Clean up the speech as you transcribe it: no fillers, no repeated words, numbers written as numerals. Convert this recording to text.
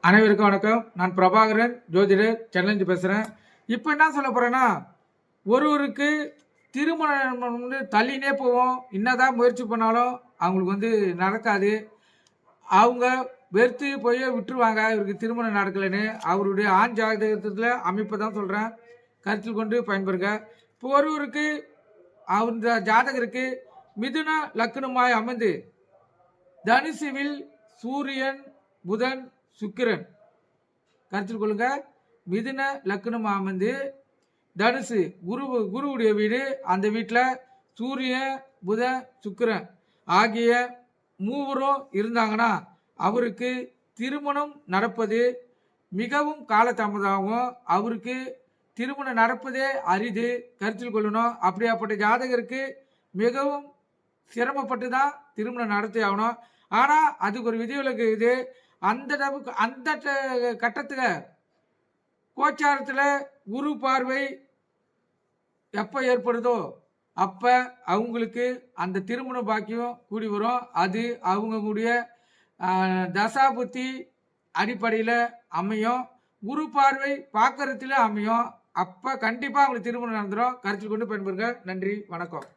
அனைவருக்கும் வணக்கம். நான் பிரபாகரன், ஜோதிடர், சென்னையிலிருந்து பேசுகிறேன். இப்போ என்ன சொல்ல போகிறேன்னா, ஒருவருக்கு திருமணம் வந்து தள்ளினே போவோம். என்னதான் முயற்சி பண்ணாலும் அவங்களுக்கு நடக்காது. அவங்க வெறுத்து போய் விட்டுருவாங்க. இவருக்கு திருமணம் நடக்கலைன்னு. அவருடைய ஆண் ஜாதகத்தில் அமைப்பை தான் சொல்கிறேன், கருத்தில் கொண்டு பயன்பெறுங்க. இப்போ ஒருவருக்கு அந்த ஜாதகருக்கு மிதுன லக்னமாய் அமைந்து தனுசுவில் சூரியன், புதன், சுக்கிரன் கருத்தில் கொள்ளுங்க. மிதுன லக்னம் அமைந்து தனுசு குருவுடைய வீடு, அந்த வீட்டில் சூரியன், புதன், சுக்கிரன் ஆகிய மூவரும் இருந்தாங்கன்னா அவருக்கு திருமணம் நடப்பது மிகவும் காலதாமதமாகும். அவருக்கு திருமணம் நடப்பதே அரிது, கருத்தில் கொள்ளணும். அப்படியாப்பட்ட ஜாதகருக்கு மிகவும் சிரமப்பட்டு தான் திருமணம் நடத்தி ஆகணும். ஆனால் அதுக்கு ஒரு விதிவிலக்கு இது. அந்த கட்டத்தில் கோச்சாரத்தில் குரு பார்வை எப்போ ஏற்படுதோ அப்போ அவங்களுக்கு அந்த திருமண பாக்கியம் கூடி வரும். அது அவங்களுடைய தசாபுத்தி அடிப்படையில் அமையும். குரு பார்வை பார்க்கறதுல அமையும். அப்போ கண்டிப்பாக அவங்களுக்கு திருமணம் நடந்துடும். கருத்தில் கொண்டு பயன்பெறுங்க. நன்றி, வணக்கம்.